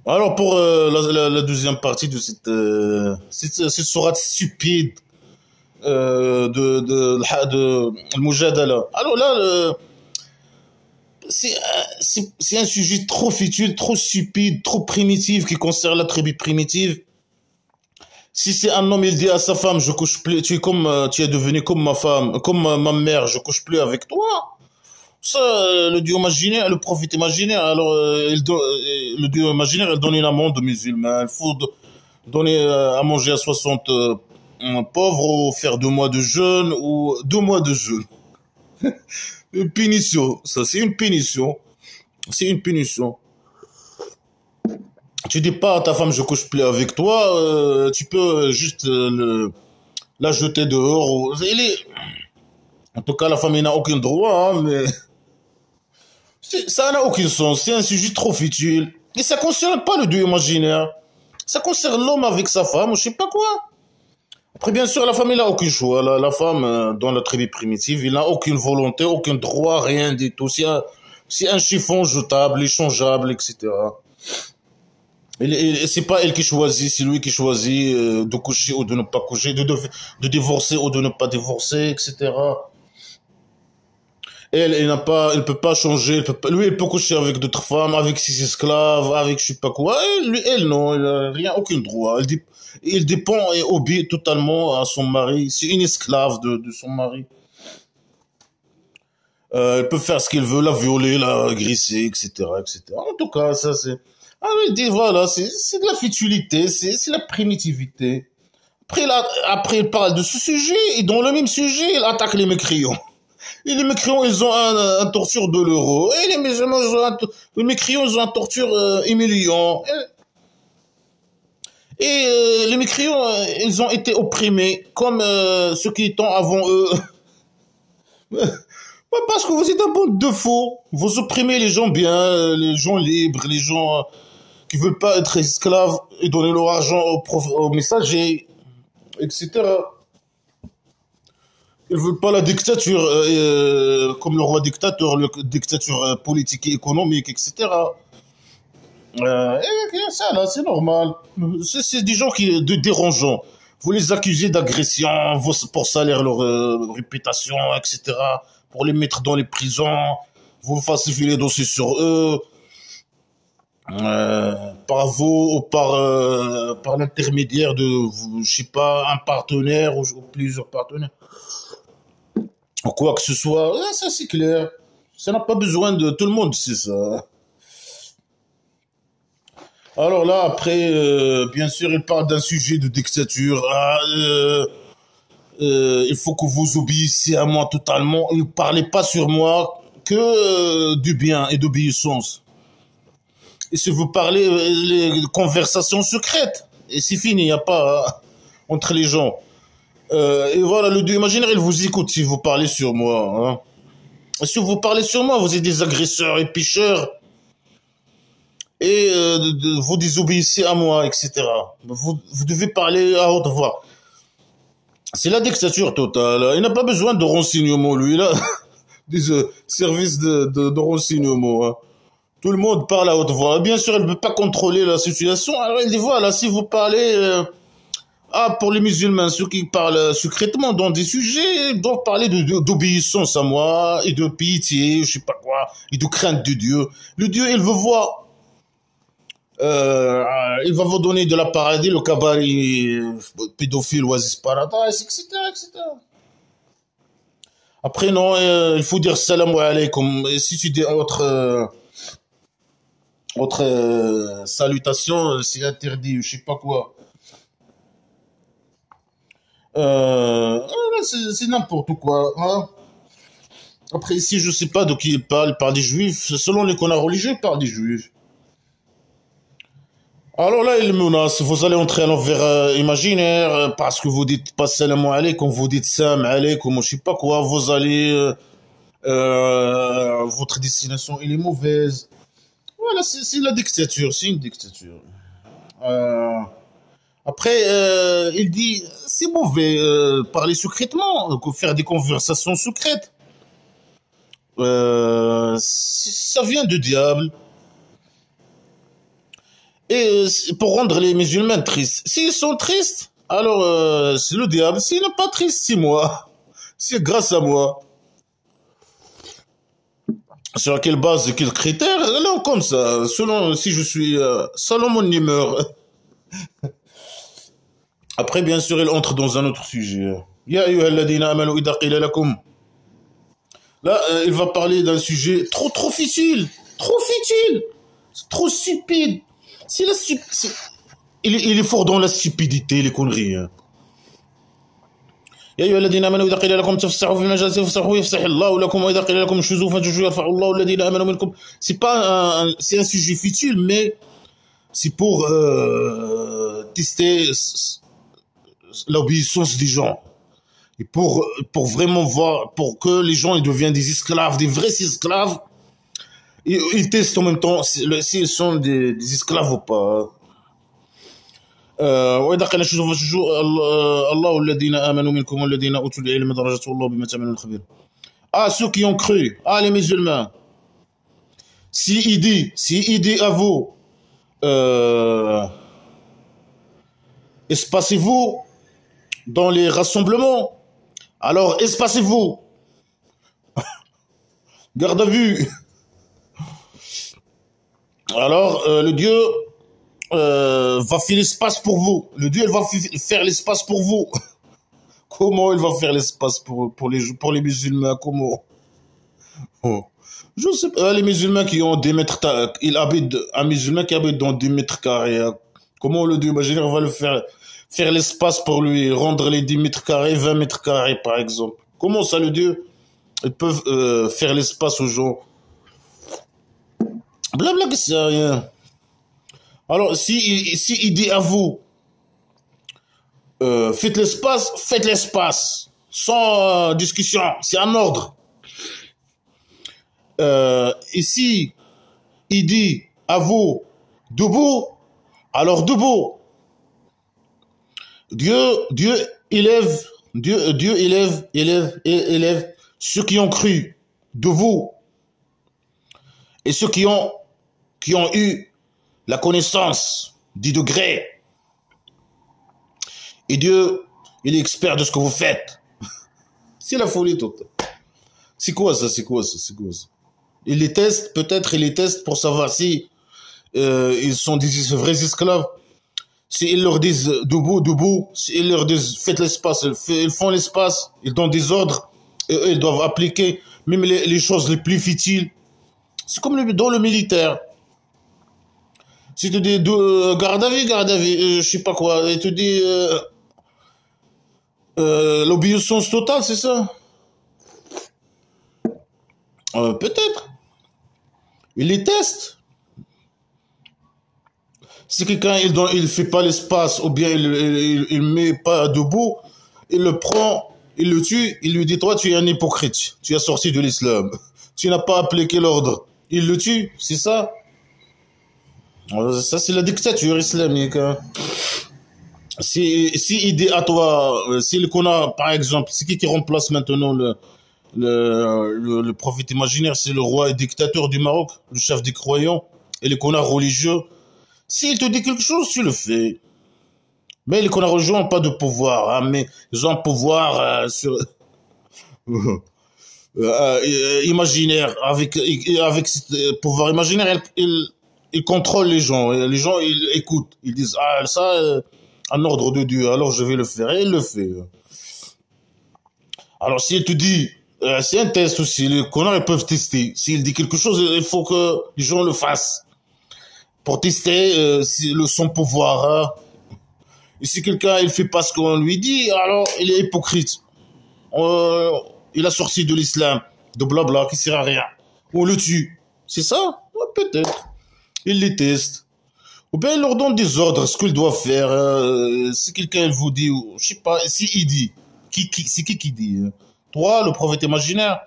Alors pour la deuxième partie de cette sourate stupide de Al-Mujadala. Alors là, c'est un sujet trop futile, trop stupide, trop primitif qui concerne la tribu primitive. Si c'est un homme, il dit à sa femme, je couche plus, tu es devenu comme ma femme, comme ma mère, je couche plus avec toi. Ça, le dieu imaginaire, le prophète imaginaire, alors le dieu imaginaire, il donne une amende aux musulmans. Il faut donner à manger à 60 pauvres ou faire 2 mois de jeûne ou 2 mois de jeûne. Une punition, ça c'est une punition. C'est une punition. Tu dis pas à ta femme je couche plus avec toi, tu peux juste la jeter dehors. En tout cas, la famille n'a aucun droit, hein, mais ça n'a aucun sens. C'est un sujet trop futile. Et ça concerne pas le dieu imaginaire. Ça concerne l'homme avec sa femme ou je sais pas quoi. Après, bien sûr, la femme, il n'a aucun choix. La femme, dans la tribu primitive, il n'a aucune volonté, aucun droit, rien du tout. C'est un chiffon jetable, échangeable, etc. C'est pas elle qui choisit, c'est lui qui choisit de coucher ou de ne pas coucher, de divorcer ou de ne pas divorcer, etc. Elle peut pas changer. Lui, elle peut coucher avec d'autres femmes, avec ses esclaves, avec je sais pas quoi. Elle non, elle a rien, aucun droit. Il dépend et obéit totalement à son mari. C'est une esclave de son mari. Elle peut faire ce qu'elle veut, la violer, la agresser, etc., etc. En tout cas, ça c'est. Ah oui, il dit voilà, c'est de la futilité, c'est la primitivité. Après, il parle de ce sujet et dans le même sujet, il attaque les mécréants. Et les mécréants, ils ont un torture douloureux. Et les musulmans, les mécréants, ils ont un torture humiliant. Et les mécréants, ils ont été opprimés comme ceux qui étaient avant eux. Parce que vous êtes un bande de faux. Vous opprimez les gens bien, les gens libres, les gens qui veulent pas être esclaves et donner leur argent aux messagers, etc. Ils veulent pas la dictature, comme le roi dictateur, la dictature politique et économique, etc. Et ça, là, c'est normal. C'est des gens de dérangeants. Vous les accusez d'agression, pour salir leur réputation, etc. Pour les mettre dans les prisons. Vous falsifiez les dossiers sur eux. Par vous ou par l'intermédiaire de, je sais pas, un partenaire ou plusieurs partenaires. Ou quoi que ce soit. Ça, c'est clair. Ça n'a pas besoin de... Tout le monde sait ça. Alors là, après, bien sûr, il parle d'un sujet de dictature. Il faut que vous obéissiez à moi totalement. Ne parlez pas sur moi que du bien et d'obéissance. Et si vous parlez les conversations secrètes, et c'est fini, il n'y a pas entre les gens. Et voilà, le dieu imaginaire, il vous écoute si vous parlez sur moi. Hein. Et si vous parlez sur moi, vous êtes des agresseurs et picheurs. Et vous désobéissez à moi, etc. Vous devez parler à haute voix. C'est la dictature totale. Il n'a pas besoin de renseignements, lui, là. Des services de renseignement. Hein. Tout le monde parle à haute voix. Bien sûr, elle ne peut pas contrôler la situation. Alors, elle dit, voilà, si vous parlez... pour les musulmans, ceux qui parlent secrètement dans des sujets, ils doivent parler d'obéissance à moi, et de pitié, je sais pas quoi, et de crainte de Dieu. Le Dieu, il veut voir... il va vous donner de la paradis, le cabaret pédophile, Oasis Paradise, etc., etc. Après, non, il faut dire salam alaykoum. Et si tu dis autre salutation, c'est interdit, je sais pas quoi. C'est n'importe quoi. Hein. Après, ici, je sais pas de qui il parle des juifs. Selon les connards religieux, il parle des juifs. Alors là, il menace, vous allez entrer à l'envers imaginaire, parce que vous dites pas salam alaykoum, vous dites salam alaykoum, je sais pas quoi, vous allez, votre destination, elle est mauvaise. Voilà, c'est la dictature, c'est une dictature. Euh, Après, il dit, c'est mauvais, parler secrètement, faire des conversations secrètes. Ça vient du diable. Et pour rendre les musulmans tristes. S'ils sont tristes, alors c'est le diable. S'il n'est pas triste, c'est moi. C'est grâce à moi. Sur quelle base, quels critères? Là, comme ça, selon si je suis selon mon humeur. Après, bien sûr, il entre dans un autre sujet. Ya ayyuhalladhina amanu idha qila lakum. Là, il va parler d'un sujet trop futile, trop stupide. C'est la il est fort dans la stupidité, les conneries. Hein. يا أيها الذين آمنوا إذا قيل لكم تفسحوا في المجالس فافسحوا يفسح الله لكم وإذا قيل لكم شذوا فانتشزوا يرفع الله الذين آمنوا منكم. C'est pas c'est un sujet futile, mais c'est pour tester l'obéissance des gens. Et pour vraiment voir, pour que les gens ils deviennent des esclaves, des vrais esclaves. Et ils testent en même temps s'ils sont des esclaves ou pas. وإذا قيل شذوا فانتشزوا الله الذين آمنوا منكم والذين أوتوا العلم درجة الله بما تعملون خبير. Ah, ceux qui ont cru, ah, les musulmans. S'il dit à vous, espacez-vous dans les rassemblements, alors espacez-vous. Garde à vue. Alors, le Dieu va faire l'espace pour vous. Le Dieu, il va faire l'espace pour vous. Comment il va faire l'espace pour les musulmans? Comment? Oh. Je sais pas, les musulmans qui ont des mètres, un musulman qui habite dans 10 mètres carrés. Comment le Dieu imaginaire va le faire l'espace pour lui, rendre les 10 mètres carrés, 20 mètres carrés par exemple? Comment ça le Dieu, ils peuvent faire l'espace aux gens? Blabla que c'est rien. Alors, si il dit à vous, faites l'espace, sans discussion, c'est un ordre. Et si il dit à vous, debout, alors debout. Dieu élève ceux qui ont cru de vous et ceux qui ont eu la connaissance du degré. Et Dieu, il est expert de ce que vous faites. C'est la folie totale. C'est quoi ça? Il les teste, peut-être il les teste pour savoir si ils sont des vrais esclaves. S'ils leur disent debout, s'ils leur disent faites l'espace, ils font l'espace, ils donnent des ordres, et eux, ils doivent appliquer même les choses les plus futiles. C'est comme dans le militaire. Si tu dis garde à vue, je sais pas quoi, et tu dis l'obéissance totale, c'est ça? Peut-être. Il les teste. Si quelqu'un il fait pas l'espace ou bien il met pas debout, il le prend, il le tue, il lui dit toi tu es un hypocrite, tu es sorti de l'islam, tu n'as pas appliqué l'ordre. Il le tue, c'est ça? Ça c'est la dictature islamique. Hein. Si il dit à toi, s'il connaît par exemple, c'est qui remplace maintenant le prophète imaginaire, c'est le roi et dictateur du Maroc, le chef des croyants et les connards religieux. S'il te dit quelque chose, tu le fais. Mais les connards religieux n'ont pas de pouvoir, hein, mais ils ont un pouvoir sur imaginaire. Avec ce pouvoir imaginaire, ils contrôlent les gens. Et les gens, ils écoutent. Ils disent ah ça, un ordre de Dieu. Alors je vais le faire. Et il le fait. Alors s'il te dit c'est un test aussi. Les connards ils peuvent tester. S'il dit quelque chose, il faut que les gens le fassent pour tester son pouvoir. Hein. Et si quelqu'un il fait pas ce qu'on lui dit, alors il est hypocrite. Il a sorti de l'islam, de blabla qui sert à rien. On le tue. C'est ça? Ouais, peut-être. Il les teste. Ou bien il leur donne des ordres, ce qu'ils doivent faire. Si quelqu'un vous dit, je sais pas, si il dit, c'est qui dit? Toi, le prophète imaginaire?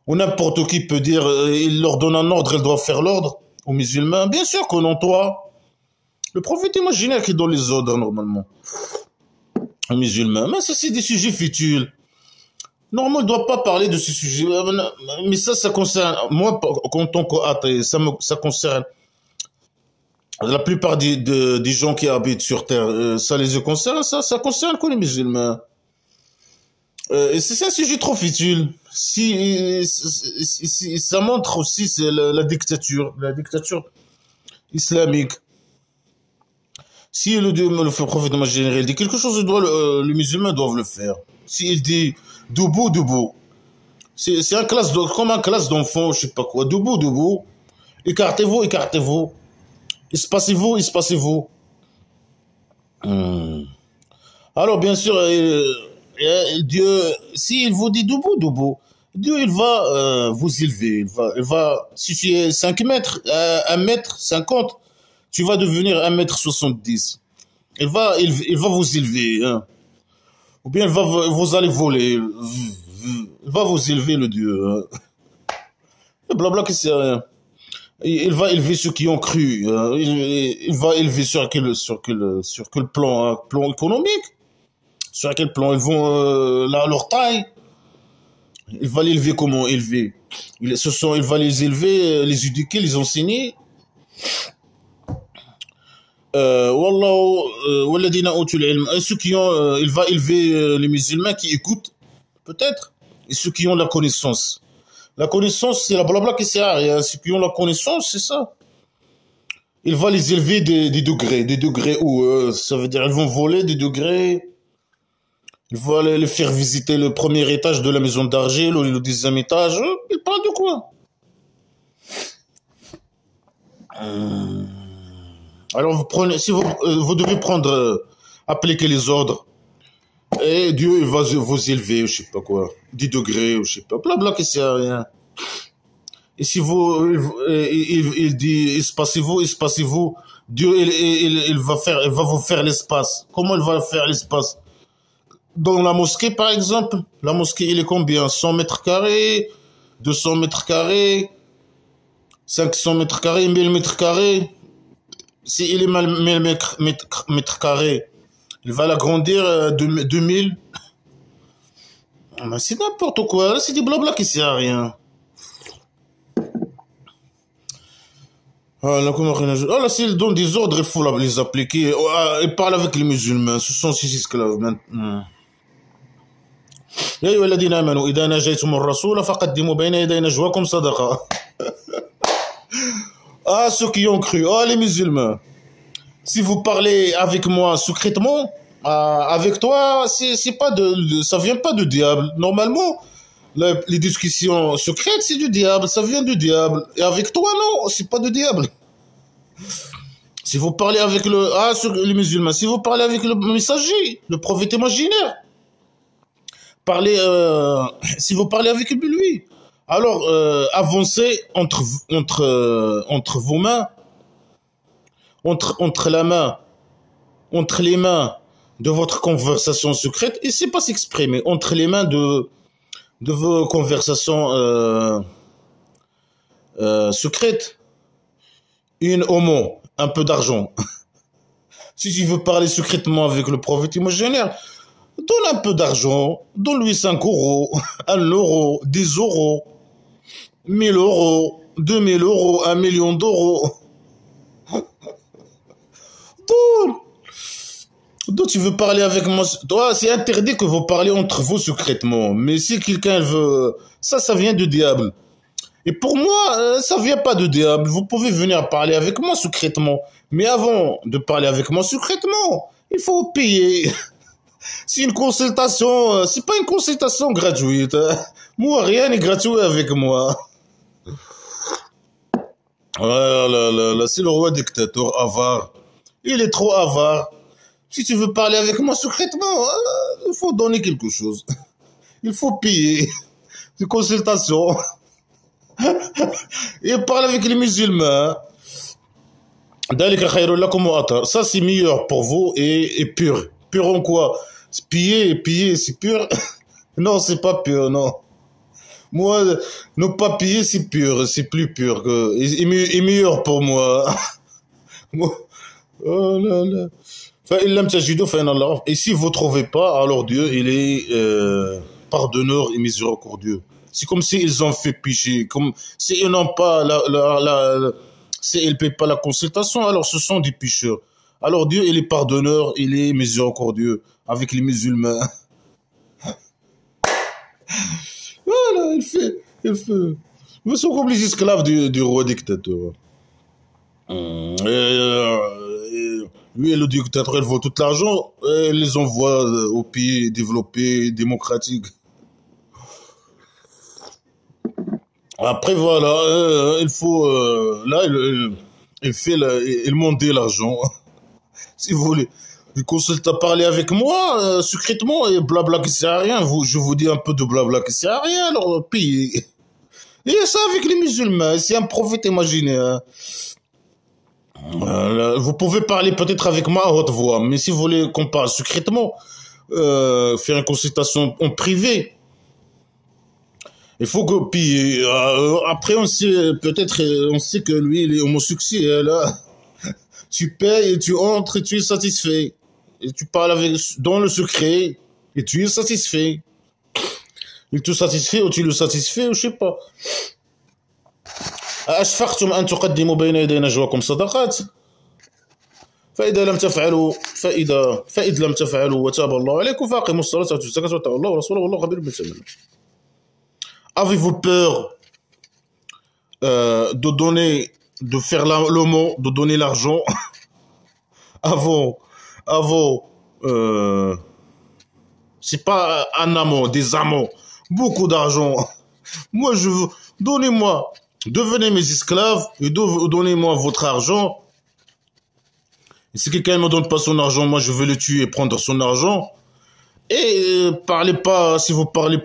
Ou n'importe qui peut dire, il leur donne un ordre, ils doivent faire l'ordre aux musulmans. Bien sûr que non, toi. Le prophète imaginaire qui donne les ordres normalement aux musulmans. Mais ça, c'est des sujets futiles. Normalement, on ne doit pas parler de ce sujet. Mais ça concerne, moi, en tant qu'athée, ça concerne La plupart des gens qui habitent sur Terre, ça les concerne, ça concerne que les musulmans. Et c'est un sujet trop futile. Ça montre aussi la dictature islamique. Si le prophète Mohammed général dit quelque chose, les musulmans doivent le faire. S'il dit debout, debout. C'est comme un classe d'enfants, je sais pas quoi. Debout, debout. Écartez-vous, écartez-vous. Espacez-vous, espacez-vous. Alors, bien sûr, Dieu, s'il vous dit debout, debout, Dieu, il va vous élever. Si tu es 5 mètres, 1 mètre 50, tu vas devenir 1 mètre 70. Il va vous élever. Hein. Ou bien vous allez voler. Il va vous élever, le Dieu. Hein. Blabla qui c'est rien. Il va élever ceux qui ont cru. Il va élever sur quel plan, hein, plan économique. Sur quel plan ils vont leur taille. Il va l'élever comment élever. Il va les élever, les éduquer, les enseigner. Walladina utul ilm. Ceux qui ont, il va élever les musulmans qui écoutent, peut-être, et ceux qui ont la connaissance. La connaissance, c'est la blabla qui sert à rien. Ceux qui ont la connaissance, c'est ça. Il va les élever des degrés où ça veut dire ils vont voler des degrés. Il va les faire visiter le premier étage de la maison d'argile ou le 10e étage. Il parle de quoi? Alors vous prenez, si vous devez prendre, appliquer les ordres. Et Dieu, il va vous élever, je sais pas quoi, 10 degrés, je sais pas, blabla qui sert à rien. Et si il dit, espacez-vous, espacez-vous, Dieu, il va vous faire l'espace. Comment il va faire l'espace? Dans la mosquée, par exemple, la mosquée, il est combien? 100 mètres carrés, 200 mètres carrés, 500 mètres carrés, 1000 mètres carrés. Si il est 1000 mètres carrés, il va l'agrandir 2000. C'est n'importe quoi. C'est des blabla qui sert à rien. Là, s'il donne des ordres, il faut les appliquer. Il parle avec les musulmans. Ce sont ces esclaves maintenant. يا أيها الذين آمنوا إذا ناجيتم الرسول فقدموا بين يدي نجواكم صدقة. Ah, ceux qui ont cru. Ah, les musulmans. Si vous parlez avec moi secrètement, avec toi, ça vient pas du diable. Normalement, les discussions secrètes, c'est du diable, ça vient du diable. Et avec toi, non, c'est pas du diable. Si vous parlez avec les musulmans, si vous parlez avec le messager, le prophète imaginaire, si vous parlez avec lui, alors avancez entre vos mains, entre les mains de votre conversation secrète, et c'est pas s'exprimer, entre les mains de vos conversations secrètes, une homo, un peu d'argent. Si tu veux parler secrètement avec le prophète imaginaire, donne un peu d'argent, donne-lui 5 €, 1 €, 10 €, 1000 €, 2000 €, 1 million d'euros. Donc tu veux parler avec moi, toi c'est interdit que vous parlez entre vous secrètement, mais si quelqu'un veut, ça vient du diable. Et pour moi, ça vient pas du diable, vous pouvez venir parler avec moi secrètement, mais avant de parler avec moi secrètement, il faut payer. C'est une consultation, c'est pas une consultation gratuite. Moi, rien n'est gratuit avec moi. Là, c'est le roi dictateur avare. Il est trop avare. Si tu veux parler avec moi secrètement, il faut donner quelque chose. Il faut payer. C'est une consultation. Et parle avec les musulmans. Ça, c'est meilleur pour vous et pur. Pur en quoi? Piller, c'est pur? Non, c'est pas pur, non. Moi, ne pas piller, c'est pur. C'est plus pur et meilleur pour moi. Oh là là. Et si vous ne trouvez pas, alors Dieu, il est pardonneur et miséricordieux. C'est comme s'ils ont fait péché, comme s'ils n'ont pas Si ils ne payent pas la consultation, alors ce sont des pécheurs. Alors Dieu, il est pardonneur, il est miséricordieux avec les musulmans. Voilà, il fait. Ils sont comme les esclaves du roi dictateur. Lui, le dictateur, il veut tout l'argent, il les envoie aux pays développés, démocratiques. Après, voilà, il faut, là, il monte l'argent. Si vous voulez. Il consulte à parler avec moi, secrètement, et blabla qui sert à rien. Je vous dis un peu de blabla qui sert à rien, alors payez. Et ça avec les musulmans, c'est un prophète imaginaire. Vous pouvez parler peut-être avec moi à haute voix, mais si vous voulez qu'on parle secrètement, faire une consultation en privé, il faut que, puis après on sait, peut-être, on sait que lui il est homosexuel, là. Tu payes et tu entres et tu es satisfait. Et tu parles avec, dans le secret et tu es satisfait. Il te satisfait ou tu le satisfais ou je sais pas. أشفقتم أن تقدموا بين يدي نجواكم صدقات فإذا لم تفعلوا وتاب الله عليكم فأقيموا الصلاة وآتوا الزكاة واتقوا الله ورسوله والله خبير بما تعملون. Avez-vous peur de donner, de faire le mot, de donner l'argent avant, c'est pas un amant, des amants, beaucoup d'argent. Moi, je veux, donnez-moi, devenez mes esclaves et donnez-moi votre argent. Et si quelqu'un ne me donne pas son argent, moi, je vais le tuer et prendre son argent. Et parlez pas, si vous parlez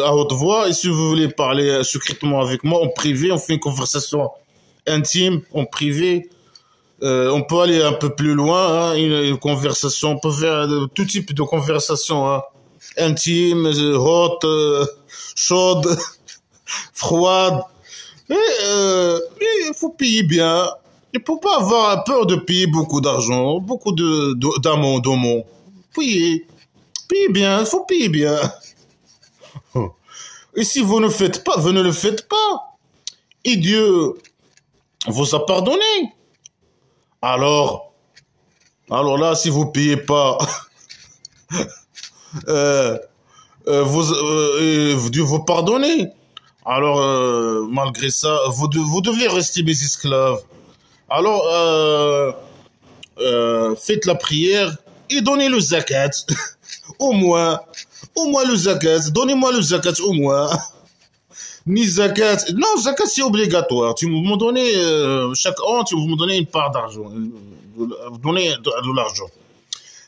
à haute voix, et si vous voulez parler secrètement avec moi, en privé, on fait une conversation intime, en privé. On peut aller un peu plus loin, hein, une conversation, on peut faire tout type de conversation, hein, intime, haute, chaude, froide. Et il faut payer bien. Il ne faut pas avoir peur de payer beaucoup d'argent, beaucoup d'amants. Payez bien, il faut payer bien. Et si vous ne faites pas, vous ne le faites pas. Et Dieu vous a pardonné. Alors là, si vous payez pas, Dieu vous pardonne. Alors, malgré ça, vous devez rester mes esclaves. Alors, faites la prière et donnez le zakat. Au moins le zakat. Donnez-moi le zakat au moins. Ni zakat. Non, zakat c'est obligatoire. Tu me donnez, chaque an, tu me donnez une part d'argent. Vous donnez de l'argent.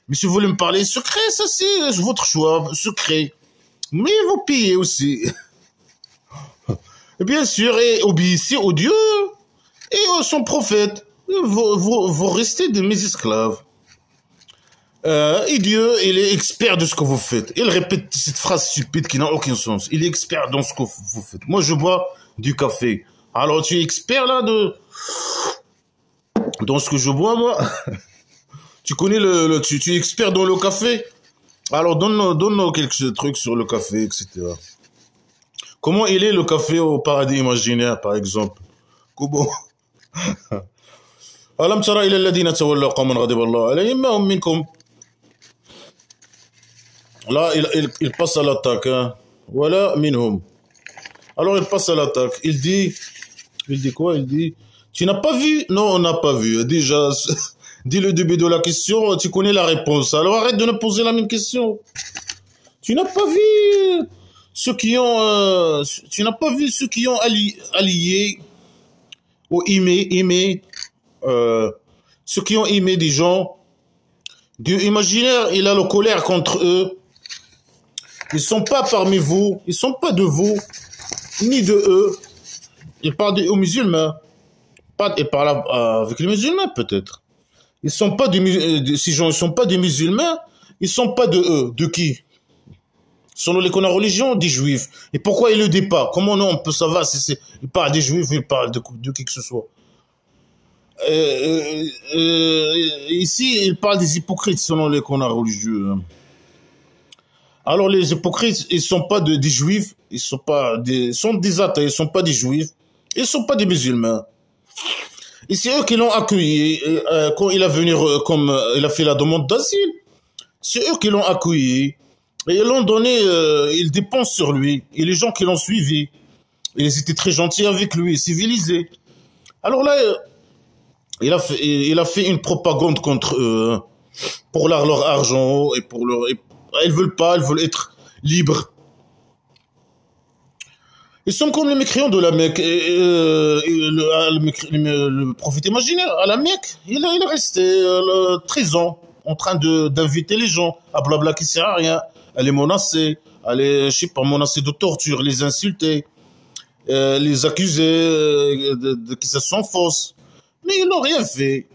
Mais si vous voulez me parler secret, ça c'est votre choix, secret. Mais vous payez aussi. Et bien sûr, et obéissez au Dieu et à son prophète. Vous restez de mes esclaves. Et Dieu, il est expert de ce que vous faites. Il répète cette phrase stupide qui n'a aucun sens. Il est expert dans ce que vous faites. Moi, je bois du café. Alors, tu es expert là dans ce que je bois, moi. Tu connais tu es expert dans le café. Alors, donne-nous quelques trucs sur le café, etc. Comment il est le café au paradis imaginaire, par exemple? Comment? ألم ترى إلى الذين تولوا قوما غضب الله عليهم ما هم منكم. Là, il passe à l'attaque. Hein. Voilà, minhum. Alors, il passe à l'attaque. Il dit quoi? Il dit, tu n'as pas vu? Non, on n'a pas vu. Déjà, dis le début de la question, tu connais la réponse. Alors, arrête de nous poser la même question. Tu n'as pas vu ceux qui ont, allié ou aimé, ceux qui ont aimé des gens. Dieu imaginaire, il a la colère contre eux. Ils ne sont pas parmi vous, ils ne sont pas de vous, ni de eux. Il parle aux musulmans. Il parle avec les musulmans peut-être. Ils sont pas ces gens, ils sont pas des musulmans, ils sont pas de eux. De qui? Selon les religion, des juifs. Et pourquoi il le dit pas? Comment on peut savoir si il parle des juifs ou il parle de qui que ce soit? Ici, il parle des hypocrites selon les religieux. Alors les hypocrites, ils sont pas des juifs, sont des athées, ils sont pas des juifs, ils sont pas des musulmans. Et c'est eux qui l'ont accueilli quand il a venu, comme il a fait la demande d'asile. C'est eux qui l'ont accueilli. Et ils l'ont donné, ils dépensent sur lui. Et les gens qui l'ont suivi, et ils étaient très gentils avec lui, civilisés. Alors là, il a fait une propagande contre eux, hein, pour leur argent et pour leur. Ils veulent pas, ils veulent être libres. Ils sont comme les mécréants de la Mecque. Le prophète imaginaire à la Mecque, il est resté 13 ans en train d'inviter les gens à blabla qui sert à rien, à les menacer, à les, je sais pas, menacer de torture, les insulter, les accuser d'accusations fausses. Mais ils n'ont rien fait.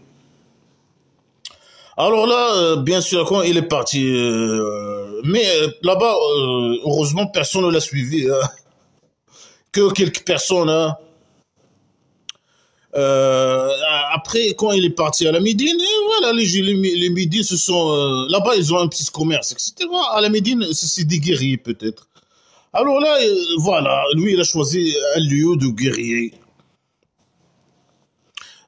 Alors là, bien sûr, quand il est parti, mais là-bas, heureusement, personne ne l'a suivi. Hein. Que quelques personnes. Hein. Après, quand il est parti à la Médine, voilà, les Médines se sont... là-bas, ils ont un petit commerce, etc. À la Médine, c'est des guerriers, peut-être. Alors là, voilà, lui, il a choisi un lieu de guerrier.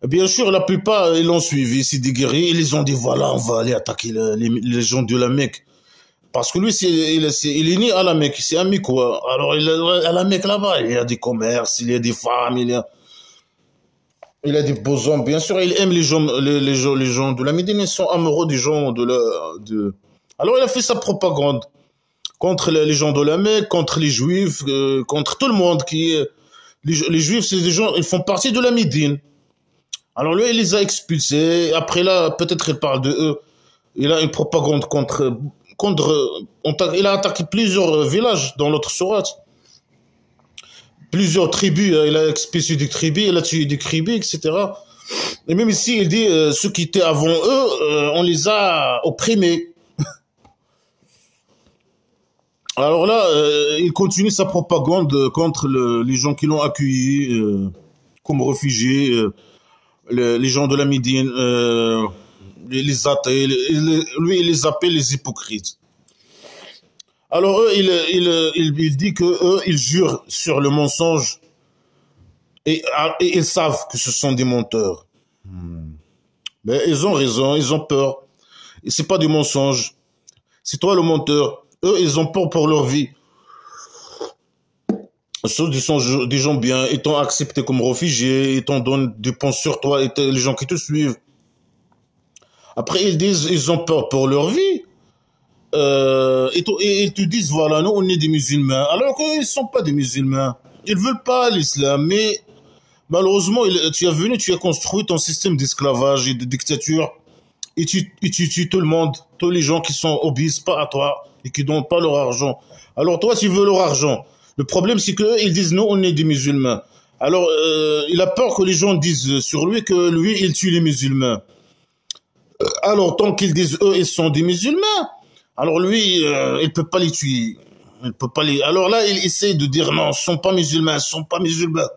Bien sûr, la plupart, ils l'ont suivi, c'est des guerriers. Ils les ont dit, voilà, on va aller attaquer les gens de la Mecque. Parce que lui, il est né à la Mecque, c'est un Mecquois. Alors, à la Mecque, là-bas, il y a des commerces, il y a des femmes, il a des beaux hommes. Bien sûr, il aime les gens de la Médine, ils sont amoureux des gens Alors, il a fait sa propagande contre les gens de la Mecque, contre les Juifs, contre tout le monde les Juifs, c'est des gens, ils font partie de la Médine. Alors, lui, il les a expulsés. Après, là, peut-être il parle de eux. Il a une propagande il a attaqué plusieurs villages dans l'autre sourate. Plusieurs tribus, il a expulsé des tribus, il a tué des tribus, etc. Et même ici, il dit, ceux qui étaient avant eux, on les a opprimés. Alors là, il continue sa propagande contre les gens qui l'ont accueilli comme réfugiés, les gens de la Médine, les athées, lui, il les appelle les hypocrites. Alors eux, il dit que eux, ils jurent sur le mensonge et ils savent que ce sont des menteurs. Mais ils ont raison, ils ont peur. Et c'est pas du mensonge. C'est toi le menteur. Eux, ils ont peur pour leur vie. Ceux sont des gens bien, ils t'ont accepté comme réfugié, ils t'ont donné des ponts sur toi, et les gens qui te suivent. Après, ils disent, ils ont peur pour leur vie. Et ils te disent, voilà, nous, on est des musulmans. Alors qu'ils ne sont pas des musulmans. Ils ne veulent pas l'islam. Mais malheureusement, tu as construit ton système d'esclavage et de dictature. Et tu tues tout le monde, tous les gens qui sont obéissent pas à toi et qui donnent pas leur argent. Alors toi, tu veux leur argent. Le problème, c'est qu'eux, ils disent, nous, on est des musulmans. Alors, il a peur que les gens disent sur lui que lui, il tue les musulmans. Alors, tant qu'ils disent, eux, ils sont des musulmans, alors lui, il peut pas les tuer. Il peut pas les... Alors là, il essaie de dire, non, ce sont pas musulmans, ce sont pas musulmans.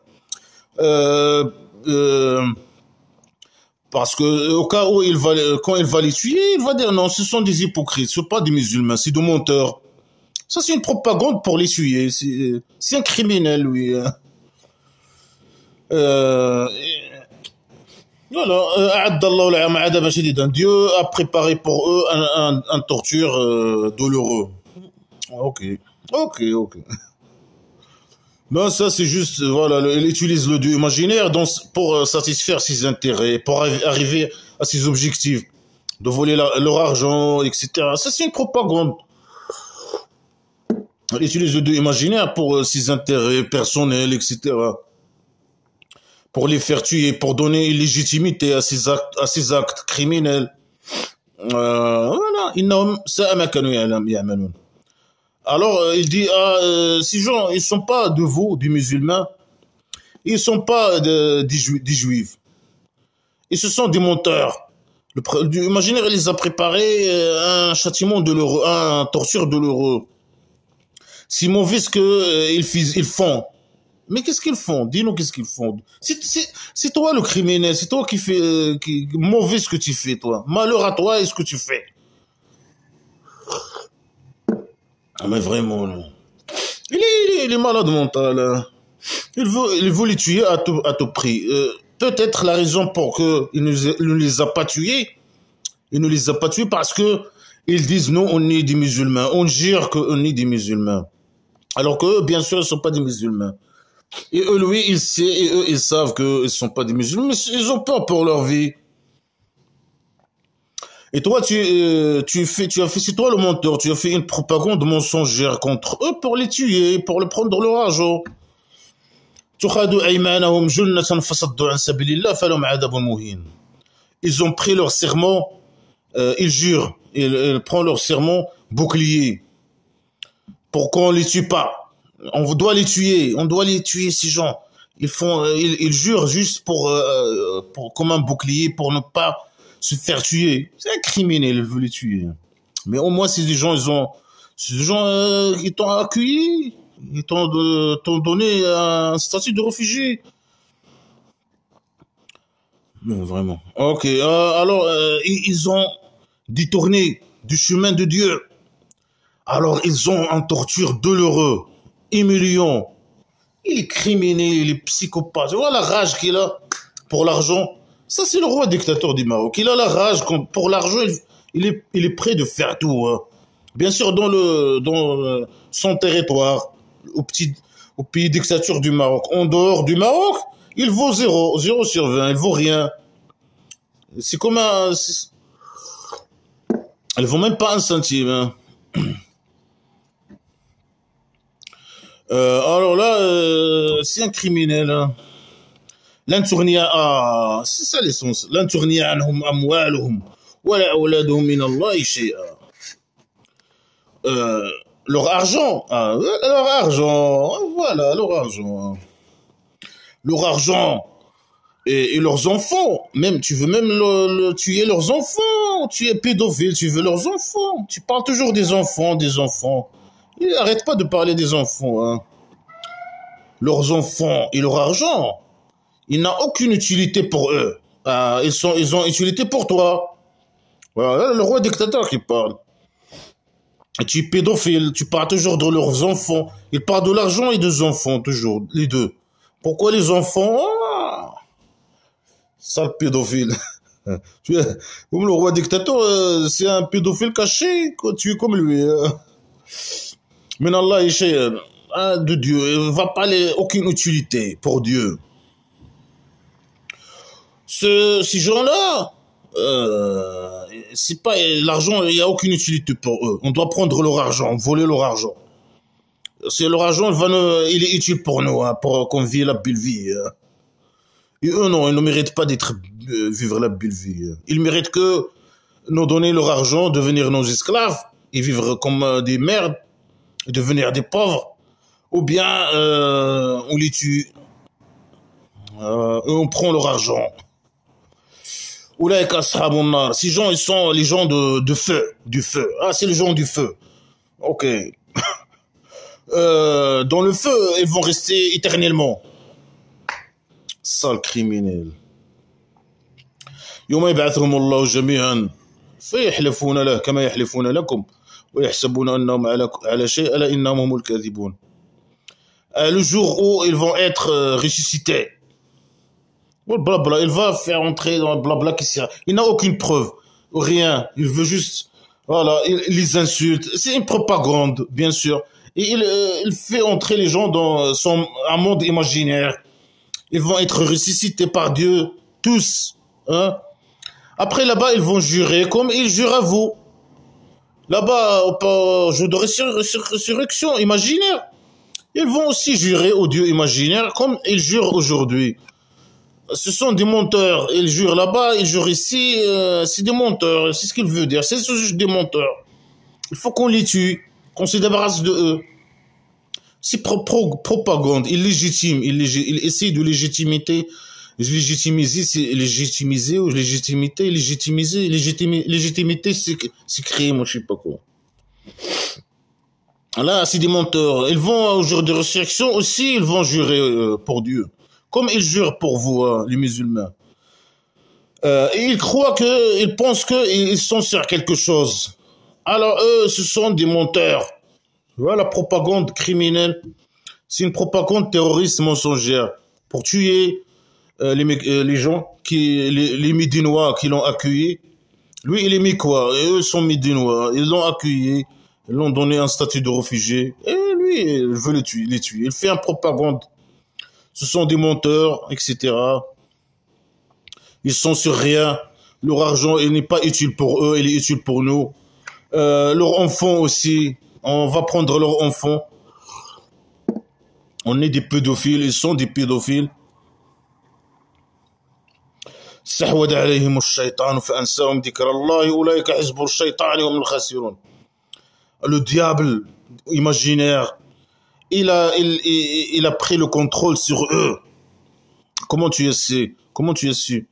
Parce que au cas où quand il va les tuer, il va dire, non, ce sont des hypocrites, ce sont pas des musulmans, c'est des menteurs. Ça, c'est une propagande pour les tuer. C'est un criminel, lui. Voilà. Dieu a préparé pour eux un torture douloureux. Ok. Ben, ça, c'est juste, voilà, il utilise le Dieu imaginaire pour satisfaire ses intérêts, pour arriver à ses objectifs, de voler leur argent, etc. Ça, c'est une propagande. Il utilise le Dieu imaginaire pour ses intérêts personnels, etc. Pour les faire tuer, pour donner une légitimité à ses actes criminels. Voilà. Alors, il dit, ces gens, ils sont pas de vous, des musulmans, ils sont pas des juifs. Ils se sont des menteurs. Imaginez, il les a préparé un châtiment douloureux, un torture douloureux. Si mauvais ce qu'ils font. Mais qu'est-ce qu'ils font? Dis-nous qu'est-ce qu'ils font. C'est toi le criminel, c'est toi qui fais mauvais ce que tu fais, toi. Malheur à toi et ce que tu fais. Ah, mais vraiment, là. Il est malade mental. Hein. Il veut les tuer à tout prix. peut-être la raison pour que il ne les a pas tués, il ne les a pas tués parce que ils disent non, on est des musulmans, on jure qu'on est des musulmans. Alors que eux, bien sûr, ils ne sont pas des musulmans. Et eux, lui, il sait, et eux, ils savent qu'ils ne sont pas des musulmans, mais ils ont peur pour leur vie. Et toi, tu as fait, c'est toi le menteur, tu as fait une propagande mensongère contre eux pour les tuer, pour le prendre leur argent. Ils ont pris leur serment, ils jurent, ils prennent leur serment bouclier pour qu'on les tue pas. On doit les tuer ces gens. Ils jurent juste pour comme un bouclier pour ne pas se faire tuer. C'est un criminel, il veut les tuer. Mais au moins, c'est des gens, c'est des gens qui t'ont accueilli, ils t'ont donné un statut de réfugié. Non, vraiment. Ok, alors, ils ont détourné du chemin de Dieu. Alors, ils ont un torture douloureux, humiliant. Il est criminel, il est psychopathe. Tu vois la rage qu'il a pour l'argent. Ça, c'est le roi dictateur du Maroc. Il a la rage pour l'argent. Il est prêt de faire tout. Hein. Bien sûr, dans son territoire, au pays dictature du Maroc. En dehors du Maroc, il vaut 0 sur 20. Il vaut rien. C'est comme un... Elle vaut même pas un centime. Hein. Alors là, c'est un criminel. Hein. لن تغني c'est ça l'essence لن تغني عنهم أموالهم ولا أولادهم من الله شيئا leur argent voilà leur argent et leurs enfants même tu veux même tuer leurs enfants tu es pédophile tu veux leurs enfants tu parles toujours des enfants il arrête pas de parler des enfants hein. Leurs enfants et leur argent il n'a aucune utilité pour eux. Ils ont utilité pour toi. Voilà, le roi dictateur qui parle. Et tu es pédophile, tu parles toujours de leurs enfants. Ils parlent de l'argent et des enfants, toujours, les deux. Pourquoi les enfants sale pédophile. Comme le roi dictateur, c'est un pédophile caché, tu es comme lui. Mais Allah, de Dieu, il ne va pas aller aucune utilité pour Dieu. Ces gens-là, c'est pas l'argent, il n'y a aucune utilité pour eux. On doit prendre leur argent, voler leur argent. C'est leur argent, il est utile pour nous, hein, pour qu'on vive la belle vie. Hein. Et eux, non, ils ne méritent pas vivre la belle vie. Ils méritent que nous donner leur argent, devenir nos esclaves, et vivre comme des merdes, et devenir des pauvres. Ou bien, on les tue, et on prend leur argent. Ces gens, ils sont les gens du feu. Ah, c'est les gens du feu. Ok. Dans le feu, ils vont rester éternellement. Sale criminel. يوم يبعثهم الله جميعا فيحلفون له كما يحلفون لكم ويحسبون أنهم على شيء ألا إنهم هم الكاذبون. Le jour où ils vont être ressuscités. Blabla, il va faire entrer dans le blabla qui sert. Il n'a aucune preuve, rien. Il veut juste, voilà, il les insulte. C'est une propagande, bien sûr. Et il fait entrer les gens dans un monde imaginaire. Ils vont être ressuscités par Dieu, tous. Hein. Après, là-bas, ils vont jurer comme ils jurent à vous. Là-bas, au jour de résurrection imaginaire, ils vont aussi jurer au Dieu imaginaire comme ils jurent aujourd'hui. Ce sont des menteurs. Ils jurent là-bas, ils jurent ici. C'est des menteurs. C'est ce qu'il veut dire. C'est juste des menteurs. Il faut qu'on les tue, qu'on se débarrasse de eux. C'est propagande. Ils légitiment. Ils essayent de légitimiser, c'est créé, moi, je sais pas quoi. Là, c'est des menteurs. Ils vont, au jour de résurrection aussi, ils vont jurer pour Dieu. Comme ils jurent pour vous, hein, les musulmans. Et ils croient ils pensent qu'ils sont sur quelque chose. Alors eux, ce sont des menteurs. Voilà, la propagande criminelle. C'est une propagande terroriste mensongère. Pour tuer, les gens, les Médinois qui l'ont accueilli. Lui, il est Mikois, et eux sont Médinois. Ils l'ont accueilli, ils l'ont donné un statut de réfugié. Et lui, il veut les tuer. Il fait un propagande. Ce sont des menteurs, etc. Ils sont sur rien. Leur argent, il n'est pas utile pour eux, il est utile pour nous. Leurs enfants aussi. On va prendre leurs enfants. On est des pédophiles, ils sont des pédophiles. استحوذ عليهم الشيطان فأنساهم ذكر الله أولئك حزب الشيطان هم الخاسرون. Le diable imaginaire, il a pris le contrôle sur eux. Comment tu es su? Comment tu es su?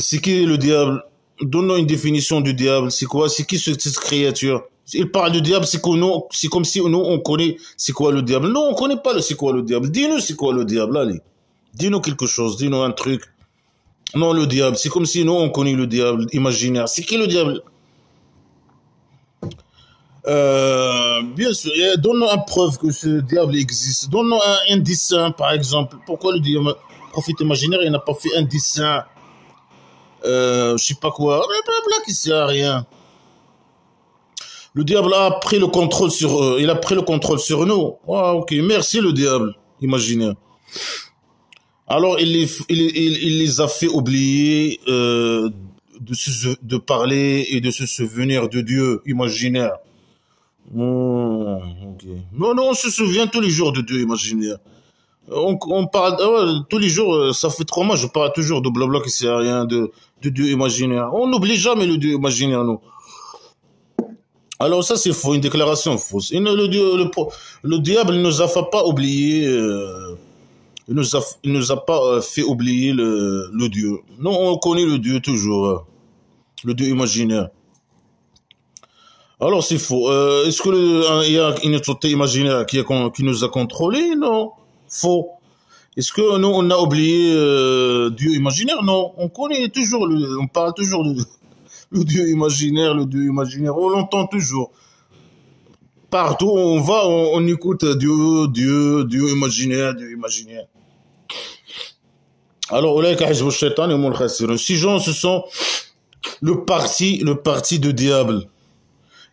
C'est qui le diable? Donne-nous une définition du diable. C'est quoi? C'est qui cette créature? Il parle du diable, c'est comme si nous on connaît c'est quoi le diable. Non, on connaît pas c'est quoi le diable. Dis-nous c'est quoi le diable, allez. Dis-nous quelque chose, dis-nous un truc. Non, le diable, c'est comme si nous on connaît le diable imaginaire. C'est qui le diable? Bien sûr, donne-nous une preuve que ce diable existe. Donne-nous un dessin, par exemple. Pourquoi le diable, prophète imaginaire, il n'a pas fait un dessin, je sais pas quoi, blablabla, qui sert à rien. Le diable a pris le contrôle sur eux. Il a pris le contrôle sur nous. Ah, ok, merci le diable imaginaire. Alors, il les a fait oublier de parler et de se souvenir de Dieu imaginaire. Okay. Non, on se souvient tous les jours de Dieu imaginaire. On parle tous les jours, ça fait 3 mois, je parle toujours de blabla qui sert à rien, de Dieu imaginaire. On n'oublie jamais le Dieu imaginaire, nous. Alors ça c'est faux, une déclaration fausse. Le diable ne nous a pas oublié, il nous a pas fait oublier le Dieu. Nous on connaît le Dieu toujours, le Dieu imaginaire. Alors c'est faux. Est-ce que il y a une autorité imaginaire qui nous a contrôlés? Non, faux. Est-ce que nous on a oublié Dieu imaginaire? Non, on connaît toujours, on parle toujours de le Dieu imaginaire, on l'entend toujours. Partout où on va, on écoute Dieu imaginaire, Dieu imaginaire. Alors, ces gens, ce sont le parti de diable.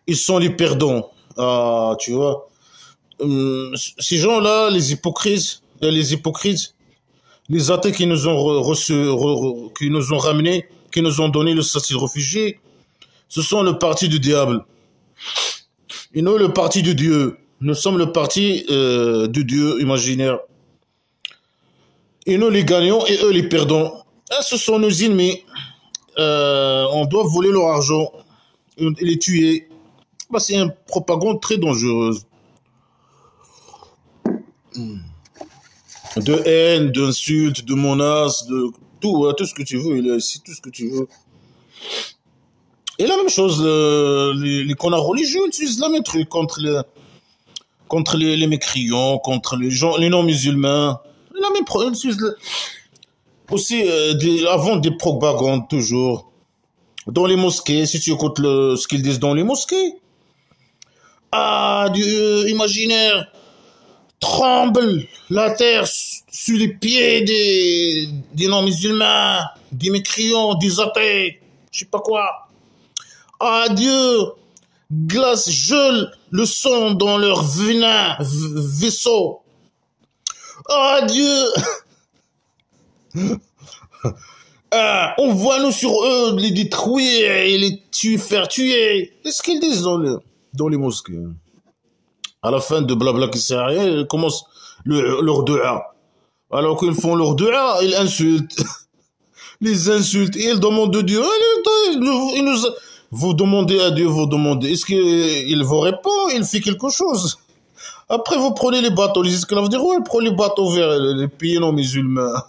Ils sont les perdants. Ah, tu vois. Ces gens-là, les hypocrites, les athées qui nous ont qui nous ont ramenés, qui nous ont donné le statut de réfugiés, ce sont le parti du diable. Et nous, le parti de Dieu. Nous sommes le parti du Dieu imaginaire. Et nous les gagnons et eux les perdons. Et ce sont nos ennemis. On doit voler leur argent et les tuer. Bah, c'est une propagande très dangereuse. De haine, d'insultes, de menaces, de tout, tout ce que tu veux. Il y a ici tout ce que tu veux. Et la même chose, les connards religieux utilisent le même truc contre les mécréants, contre les gens, les non-musulmans. La même ils utilisent aussi avant des propagandes toujours. Dans les mosquées, si tu écoutes ce qu'ils disent dans les mosquées. Ah, Dieu imaginaire, tremble la terre sous les pieds des non-musulmans, des mécréants, des athées, je sais pas quoi. Ah, Dieu glace, gèle le sang dans leur venin, vaisseau. Ah, Dieu ah, on voit nous sur eux les détruire et les faire tuer. C'est ce qu'ils disent dans les mosquées. À la fin de blabla qui sert à rien, ils commencent leur dua. Alors qu'ils font leur dua, ils insultent. Les insultent et ils demandent de Dieu. Vous demandez à Dieu, vous demandez. Est-ce qu'il vous répond? Il fait quelque chose. Après, vous prenez les bateaux. Les esclaves diront, ouais, prenez les bateaux vers les pays non musulmans.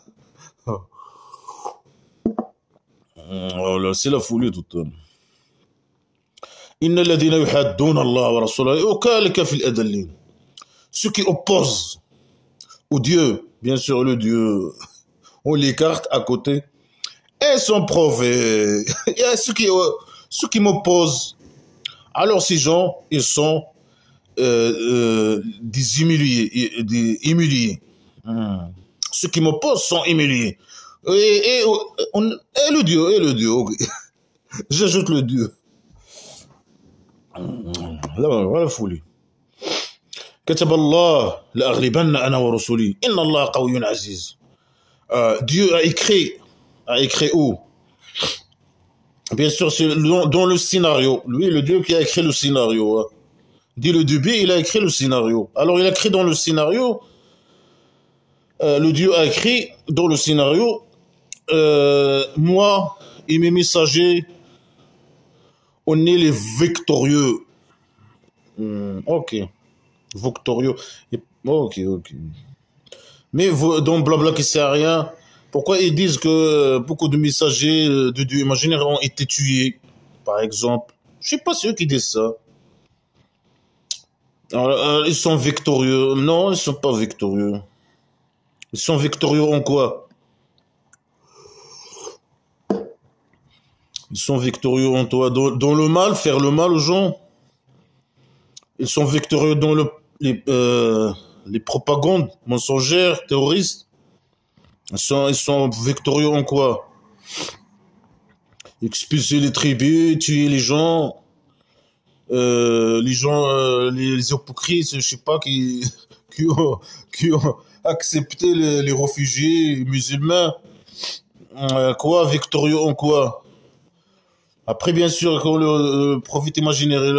Oh là, c'est la folie tout le temps. Inna alladhina yuhadduna Allah wa rasulahu ukalika fil adallin. Ceux qui opposent au Dieu, bien sûr le Dieu, on l'écarte à côté. Et son prophète. Il y a ceux qui m'opposent. Alors ces gens, ils sont des humiliés. Ceux qui m'opposent sont humiliés. Et le Dieu, ok. J'ajoute le Dieu. Là, voilà la folie. كتب الله لأغلبن أنا ورسلي إن الله قوي عزيز. Dieu a écrit où? Bien sûr, c'est dans le scénario. Lui, le Dieu qui a écrit le scénario. Hein. Dès le début, il a écrit le scénario. Alors, il a écrit dans le scénario, le Dieu a écrit dans le scénario, moi et mes messagers, on est les victorieux. Ok. Victorieux. Ok. Mais dans Blabla qui sert à rien, pourquoi ils disent que beaucoup de messagers de Dieu imaginaire ont été tués, par exemple? Je sais pas, c'est eux qui disent ça. Alors, ils sont victorieux. Non, ils sont pas victorieux. Ils sont victorieux en quoi? Ils sont victorieux en toi. Dans le mal, faire le mal aux gens. Ils sont victorieux dans les propagandes mensongères, terroristes. Ils sont victorieux en quoi? Expulser les tribus, tuer les gens, les hypocrites, je sais pas, qui ont accepté les réfugiés musulmans. Quoi, victorieux en quoi? Après, bien sûr, quand le prophète imaginaire il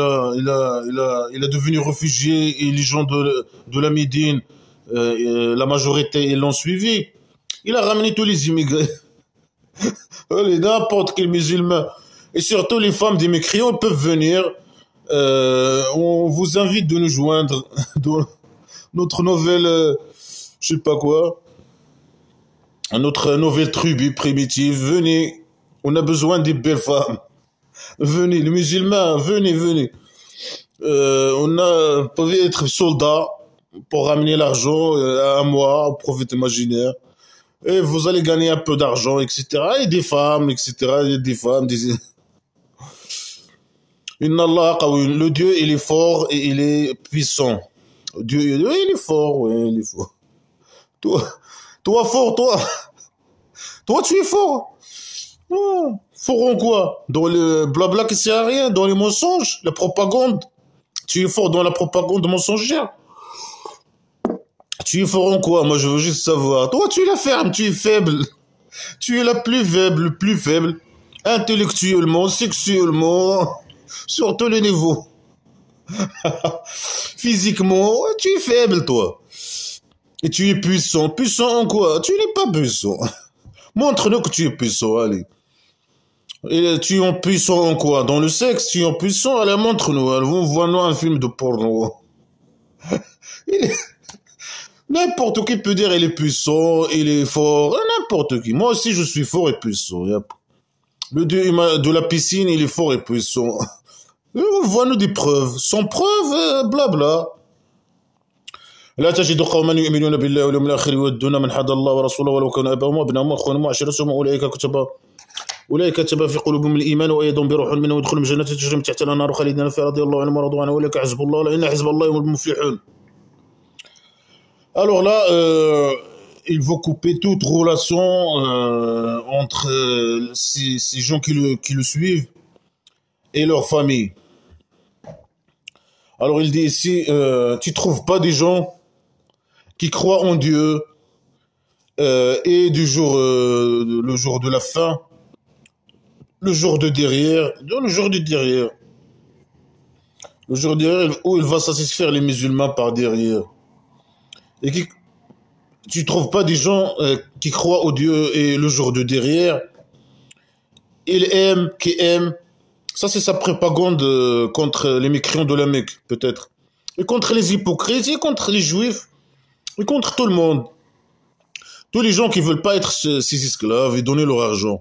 a devenu réfugié et les gens de la Médine, la majorité, ils l'ont suivi. Il a ramené tous les immigrés. N'importe quel musulman. Et surtout, les femmes des mécréants peuvent venir. On vous invite de nous joindre dans notre nouvelle, je sais pas quoi, notre nouvelle tribu primitive. Venez, on a besoin des belles femmes. Venez, les musulmans, venez. On peut être soldats pour ramener l'argent à moi, au prophète imaginaire. Et vous allez gagner un peu d'argent, etc. Et des femmes, etc. Et des femmes, Inna Allah qawi. Le Dieu, il est fort et il est puissant. Dieu, il est fort, oui, il est fort. Toi fort, toi. Toi, tu es fort. Oh, fort en quoi? Dans le blabla qui sert à rien, dans les mensonges, la propagande. Tu es fort dans la propagande mensongère. Tu es fort en quoi? Moi, je veux juste savoir. Toi, tu es la ferme, tu es faible. Tu es la plus faible, le plus faible. Intellectuellement, sexuellement, sur tous les niveaux. Physiquement, tu es faible, toi. Et tu es puissant. Puissant en quoi? Tu n'es pas puissant. Montre-nous que tu es puissant, allez. Et tu es puissant en quoi? Dans le sexe, tu es puissant? Allez, montre-nous. Voit-nous un film de porno. N'importe qui peut dire il est puissant, il est fort, n'importe qui. Moi aussi, je suis fort et puissant. Le dieu de la piscine, il est fort et puissant. Vois-nous des preuves. Sans preuves, blabla. لا تجد قوما يؤمنون بالله واليوم الآخر يودون من حد الله ورسوله ولو كانوا آباءهم وأبناءهم وأخوانهم وعشيرتهم أولئك كتب في قلوبهم الإيمان وأيدهم بروح منه ويدخلهم جنات تجري من تحتها الأنهار خالدين فيها رضي الله عنهم ورضوا عنه أولئك حزب الله إن حزب الله هم المفلحون. Alors là, il faut couper toute relation entre ces gens qui le suivent et leur famille. Alors il dit ici, tu trouves pas des gens qui croient en Dieu et le jour de la fin, le jour de derrière, où il va satisfaire les musulmans par derrière. Et tu trouves pas des gens qui croient au Dieu et le jour de derrière, qui aiment. Ça, c'est sa propagande contre les mécréants de la Mecque, peut-être. Et contre les hypocrites, et contre les juifs, et contre tout le monde. Tous les gens qui veulent pas être ses esclaves et donner leur argent.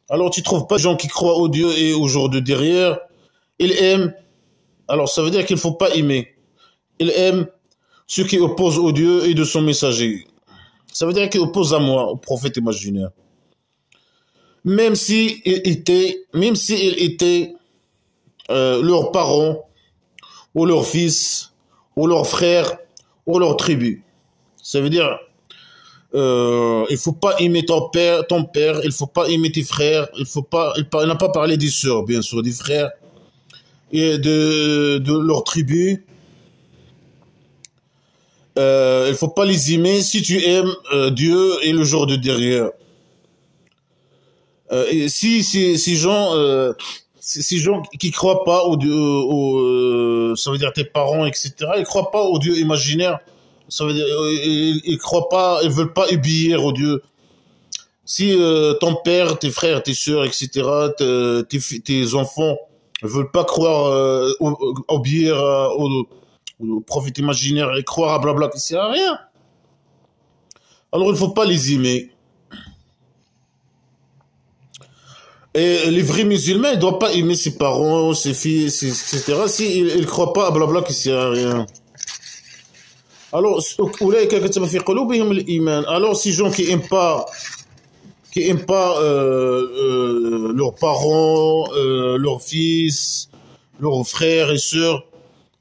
Alors, tu trouves pas des gens qui croient au Dieu et au jour de derrière. Ils aiment. Alors, ça veut dire qu'il faut pas aimer. Ils aiment ceux qui opposent au Dieu et de son messager. Ça veut dire qu'ils opposent à moi, au prophète imaginaire. Même s'ils étaient leurs parents, ou leurs fils, ou leurs frères, ou leurs tribus. Ça veut dire, Il faut pas aimer ton père, il faut pas aimer tes frères, il n'a pas parlé des sœurs, bien sûr, des frères et de leur tribu. Il faut pas les aimer si tu aimes Dieu et le jour de derrière. Et si ces gens, ces gens qui croient pas au Dieu, ça veut dire tes parents, etc. Ils croient pas au Dieu imaginaire. Ça veut dire ils croient pas, ils veulent pas obéir au Dieu. Si ton père, tes frères, tes sœurs, etc. Tes enfants ne veulent pas croire, obéir au prophète imaginaire et croire à blabla qui sert à rien. Alors il faut pas les aimer. Et les vrais musulmans, ils ne doivent pas aimer ses parents, ses fils, etc. S'ils ne croient pas à blabla qui sert à rien. Alors, alors ces gens qui aiment pas leurs parents, leurs fils, leurs frères et sœurs,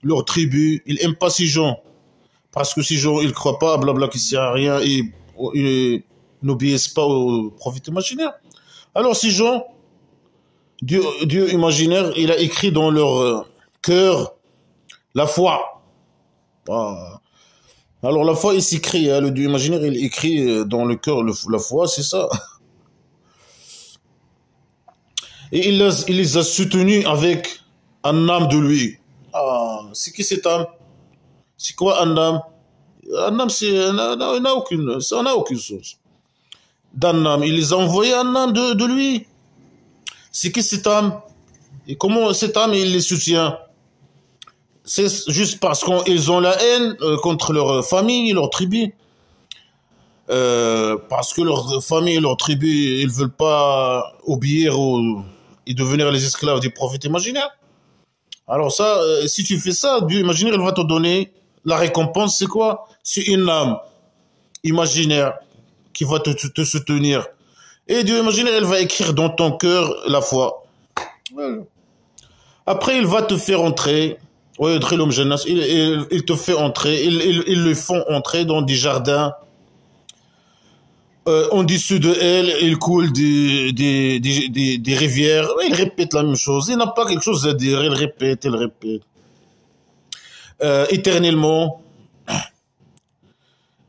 leurs tribus, ils aiment pas ces gens. Parce que ces gens, ils croient pas à blabla qui sert à rien et ils n'obéissent pas au prophète imaginaire. Alors ces gens, Dieu imaginaire, il a écrit dans leur cœur la foi. Ah. Alors la foi, il s'écrit, hein, le Dieu imaginaire, il écrit dans le cœur la foi, c'est ça. Et il les a soutenus avec un âme de lui. Ah, c'est qui cette âme? C'est quoi un âme? Un âme, ça n'a aucune source. D'un âme, il les a envoyés un âme de lui. C'est qui cette âme? Et comment cette âme, il les soutient? C'est juste parce qu'ils ont la haine contre leur famille, leur tribu. Parce que leur famille, leur tribu, ils veulent pas obéir et devenir les esclaves des prophètes imaginaires. Alors ça, si tu fais ça, Dieu imaginaire, il va te donner la récompense, c'est quoi? C'est une âme imaginaire qui va te soutenir. Et Dieu imaginaire, elle va écrire dans ton cœur la foi. Voilà. Après, il va te faire entrer. Oui, il te fait entrer. Ils le font entrer dans des jardins. En dessous de elle, il coule des rivières. Il répète la même chose. Il n'a pas quelque chose à dire. Il répète. Éternellement.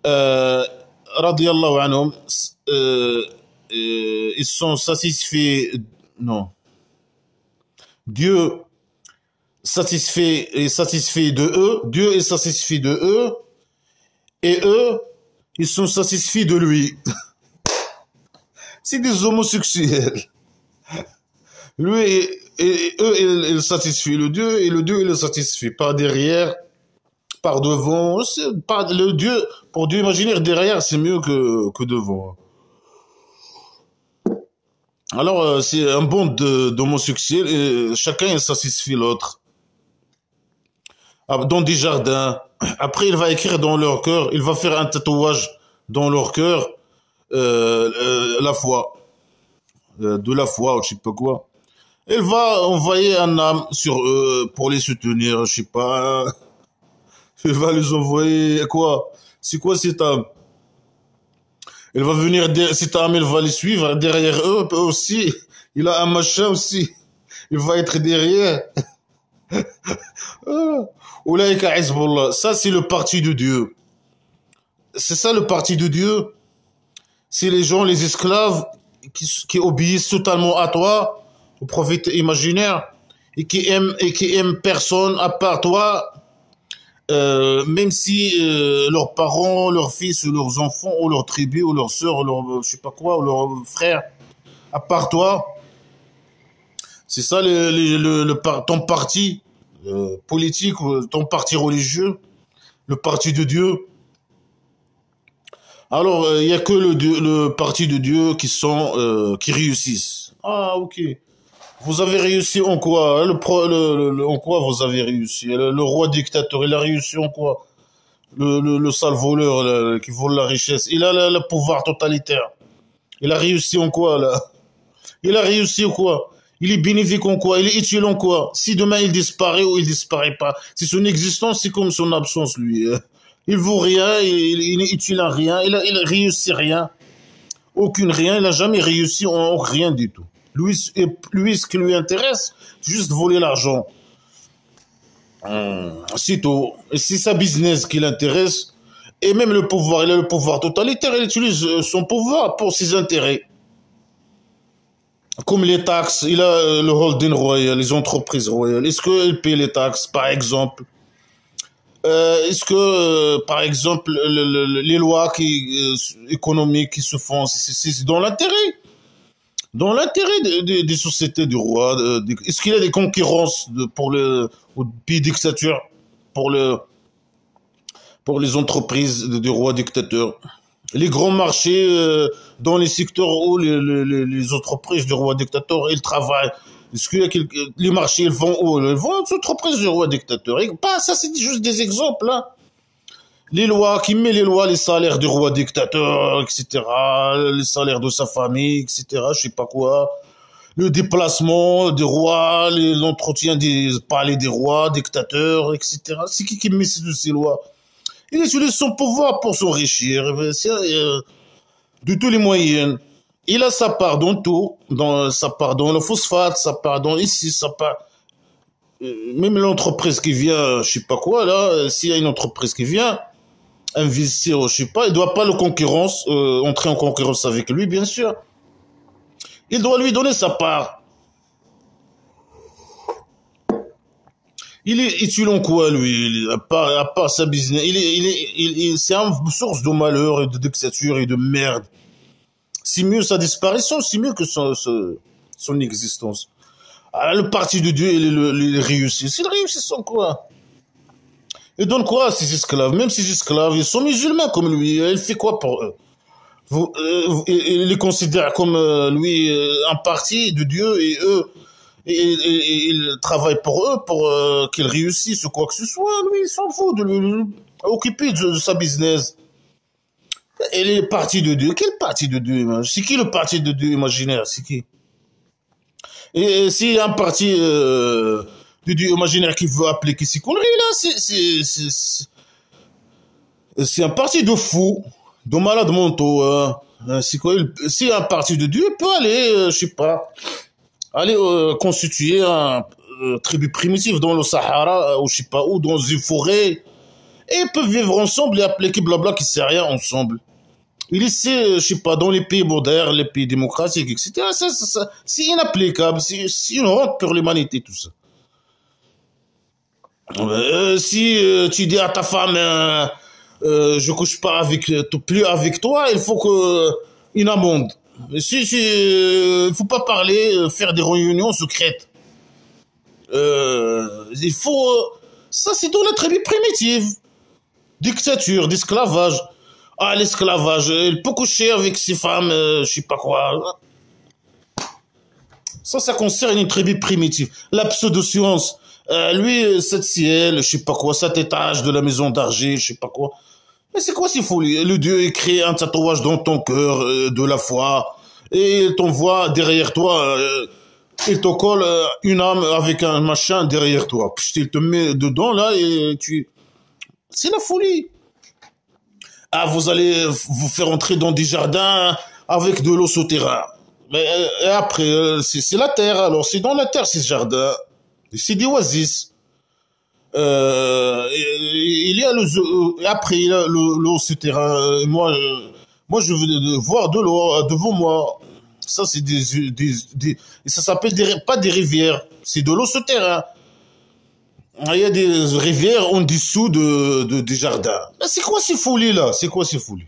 Radiallahu anhum. Ils sont satisfaits. Non. Dieu est satisfait de eux. Dieu est satisfait de eux. Et eux, ils sont satisfaits de lui. C'est des homosexuels. Lui et eux, ils satisfient le Dieu et le Dieu, il le satisfait. Par derrière, par devant. Le Dieu, pour Dieu imaginaire, derrière, c'est mieux que devant. Alors, c'est un bond d'homosexuels et chacun il satisfait l'autre. Dans des jardins. Après, il va écrire dans leur cœur, il va faire un tatouage dans leur cœur, la foi. De la foi, je sais pas quoi. Il va envoyer un âme sur eux pour les soutenir, je sais pas. Il va les envoyer quoi? C'est quoi cette âme? Il va venir, cette âme, il va les suivre derrière eux aussi. Il a un machin aussi. Il va être derrière. Oulaïka Hezbollah. Ça, c'est le parti de Dieu. C'est ça le parti de Dieu. C'est les gens, les esclaves, qui obéissent totalement à toi, au prophète imaginaire, et qui aiment personne à part toi, même si leurs parents, leurs fils, ou leurs enfants, ou leurs tribus, ou leurs sœurs, ou leurs, je sais pas quoi, ou leurs frères, à part toi. C'est ça ton parti politique, ton parti religieux, le parti de Dieu. Alors, il n'y a que le parti de Dieu qui réussissent. Ah, ok. Vous avez réussi en quoi? En quoi vous avez réussi? Le roi dictateur, il a réussi en quoi? Le sale voleur qui vole la richesse. Il a le pouvoir totalitaire. Il a réussi en quoi, là? Il a réussi en quoi? Il est bénéfique en quoi? Il est utile en quoi? Si demain il disparaît ou il disparaît pas. Si son existence, c'est comme son absence, lui. Il vaut rien, il n'est utile à rien, il réussit rien. Aucune rien, il n'a jamais réussi en rien du tout. Lui, ce qui lui intéresse, c'est juste voler l'argent. C'est tout. Et c'est sa business qui l'intéresse. Et même le pouvoir, il a le pouvoir totalitaire, il utilise son pouvoir pour ses intérêts. Comme les taxes, il a le holding royal, les entreprises royales. Est-ce qu'il paye les taxes, par exemple? Est-ce que, par exemple, les lois économiques qui se font, c'est dans l'intérêt des sociétés du roi? Est-ce qu'il y a des concurrences pour au pays dictature, pour pour les entreprises du roi dictateur? Les grands marchés dans les secteurs où les entreprises du roi dictateur ils travaillent. Est-ce qu'il y a les marchés ils vont où? Ils vont aux entreprises du roi dictateur. Et pas ça, c'est juste des exemples. Hein. Les lois, qui met les lois, les salaires du roi dictateur, etc. Les salaires de sa famille, etc. Je sais pas quoi. Le déplacement des rois, l'entretien des palais des rois, dictateurs, etc. C'est qui met ces lois? Il utilise son pouvoir pour s'enrichir, de tous les moyens. Il a sa part dans tout, sa part dans le phosphate, sa part dans ici, sa part... Même l'entreprise qui vient, je sais pas quoi, là, s'il y a une entreprise qui vient, investir, je sais pas, il doit pas entrer en concurrence avec lui, bien sûr. Il doit lui donner sa part. Il est utile en quoi, lui, à part sa business? C'est une source de malheur et de dictature et de merde. C'est mieux sa disparition, c'est mieux que son existence. Ah, le parti de Dieu, il réussit. S'il réussit sans quoi? Il donne quoi à ses esclaves? Même ses esclaves, ils sont musulmans comme lui. Il fait quoi pour eux? Il les considère comme lui un parti de Dieu et eux, il travaille pour eux pour qu'ils réussissent ou quoi que ce soit. Lui, il s'en fout de lui occuper de sa business. Et les partis de Dieu, quel parti de Dieu? C'est qui le parti de Dieu imaginaire? C'est qui? Et s'il y a un parti de Dieu imaginaire qui veut appliquer ces conneries là, c'est un parti de fous, de malades mentaux. C'est quoi? Si un parti de Dieu peut aller, je sais pas, aller constituer un tribu primitive dans le Sahara ou je sais pas où, dans une forêt, et ils peuvent vivre ensemble et appliquer blabla qui sait rien ensemble. Il essaie, je sais pas, dans les pays modernes, les pays démocratiques, etc. C'est inapplicable, c'est une honte pour l'humanité tout ça. Si tu dis à ta femme, je couche pas plus avec toi, il faut une amende. Il faut pas parler, faire des réunions secrètes. Il faut, ça c'est dans la tribu primitive, dictature, d'esclavage. Ah, l'esclavage, il peut coucher avec ses femmes, je sais pas quoi. Ça concerne une tribu primitive. La pseudo-science, lui, cette ciel, je sais pas quoi, cet étage de la maison d'argile, je sais pas quoi. Mais c'est quoi ces folies? Le Dieu écrit un tatouage dans ton cœur de la foi et il t'envoie derrière toi, il te colle une âme avec un machin derrière toi. Puis il te met dedans là et c'est la folie. Ah, vous allez vous faire entrer dans des jardins avec de l'eau souterraine. Mais et après, c'est la terre. Alors c'est dans la terre ces jardins. C'est des oasis. Il y a après il y a l'eau souterraine. Moi je veux voir de l'eau devant moi. Ça c'est ça s'appelle pas des rivières, c'est de l'eau souterraine. Il y a des rivières en dessous des jardins. Mais c'est quoi ces folies là? C'est quoi ces folies?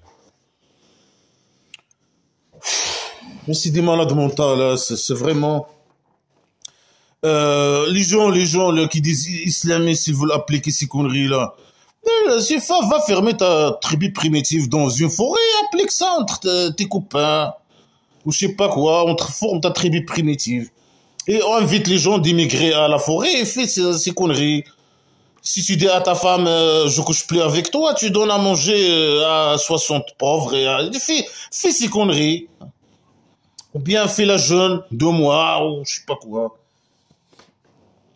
Mais c'est des malades mentaux là. C'est vraiment les gens là, qui disent islamistes, ils veulent appliquer ces conneries là. Va fermer ta tribu primitive dans une forêt, applique ça entre tes copains ou je sais pas quoi, forme ta tribu primitive. Et on invite les gens d'immigrer à la forêt et fais ces conneries. Si tu dis à ta femme, je couche plus avec toi, tu donnes à manger à 60 pauvres et fais ces conneries. Ou bien fais la jeûne 2 mois ou je sais pas quoi.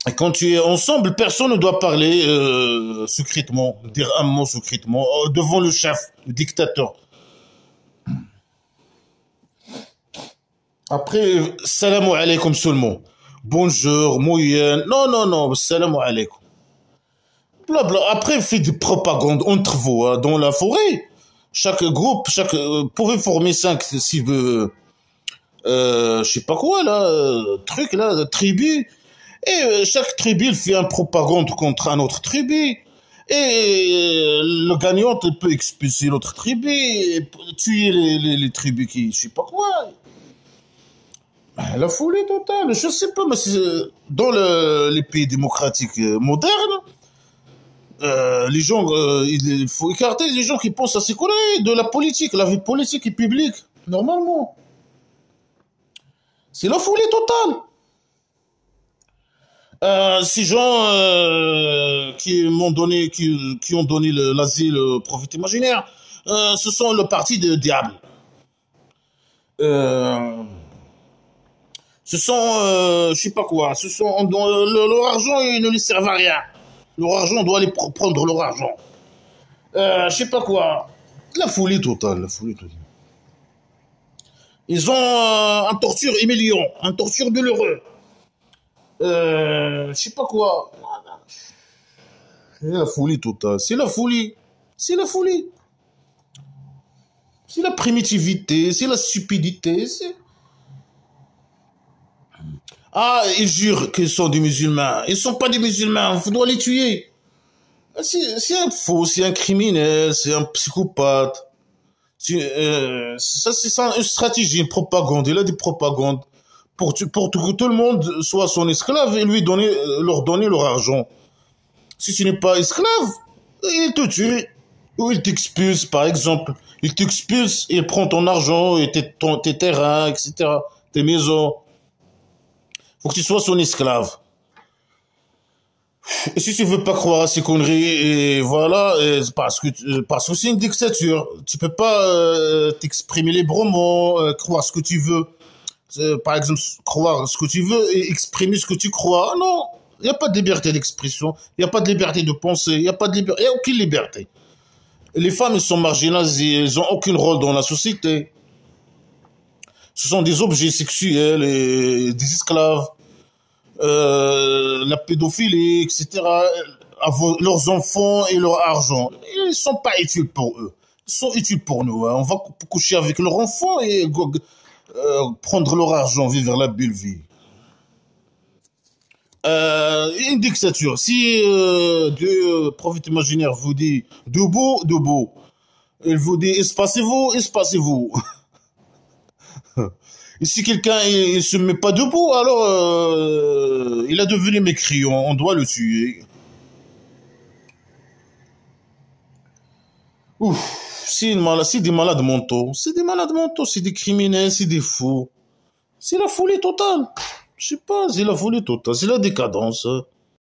Et quand tu es ensemble, personne ne doit parler secrètement, dire un mot secrètement, devant le chef, le dictateur. Après, salam alaikum seulement. Bonjour, moyen. Non, non, non, salam alaikum. Blabla. Après, fait des propagandes entre vous, hein, dans la forêt. Chaque groupe, pouvait former 5, si je sais pas quoi, là, truc, là, tribu. Et chaque tribu il fait un propagande contre un autre tribu. Et le gagnant il peut expulser l'autre tribu, et tuer les tribus qui, je sais pas quoi. La folie totale, je sais pas, mais dans les pays démocratiques modernes, les gens, il faut écarter les gens qui pensent à ces conneries de la politique, la vie politique et publique, normalement. C'est la folie totale. Ces gens qui m'ont donné, qui ont donné l'asile au prophète imaginaire, ce sont le parti de diable. Ce sont, je sais pas quoi, ce sont leur argent, il ne lui sert à rien. Leur argent, on doit aller prendre leur argent. Je sais pas quoi. La folie totale, la folie totale. Ils ont un torture humiliant, un torture douloureux. Je sais pas quoi. C'est la folie totale. C'est la folie. C'est la folie. C'est la primitivité, c'est la stupidité. Ah, ils jurent qu'ils sont des musulmans. Ils ne sont pas des musulmans, on doit les tuer. C'est un faux, c'est un criminel, c'est un psychopathe. Ça, c'est une stratégie, une propagande. Il a des propagandes pour que tout le monde soit son esclave et leur donner leur argent. Si tu n'es pas esclave, il te tue. Ou il t'expulse, par exemple. Il t'expulse, il prend ton argent et tes terrains, etc. Tes maisons. Faut que tu sois son esclave. Et si tu veux pas croire à ces conneries, et voilà, parce que c'est une dictature. Tu peux pas t'exprimer librement, croire ce que tu veux. Par exemple, croire ce que tu veux et exprimer ce que tu crois. Non, il n'y a pas de liberté d'expression, il n'y a pas de liberté de penser, il n'y a pas de liberté, il n'y a aucune liberté. Les femmes, elles sont marginalisées, elles n'ont aucun rôle dans la société. Ce sont des objets sexuels et des esclaves. La pédophilie, etc. Leurs enfants et leur argent. Ils ne sont pas utiles pour eux. Ils sont utiles pour nous. Hein. On va coucher avec leurs enfants et prendre leur argent, vivre la belle vie. Une dictature. Si Dieu, prophète imaginaire, vous dit debout, debout. Il vous dit espacez-vous, espacez-vous. Et si quelqu'un ne se met pas debout, alors il a devenu mécréant, on doit le tuer. Ouf, c'est des malades mentaux. C'est des malades mentaux, c'est des criminels, c'est des fous. C'est la folie totale. Je sais pas, c'est la folie totale, c'est la décadence.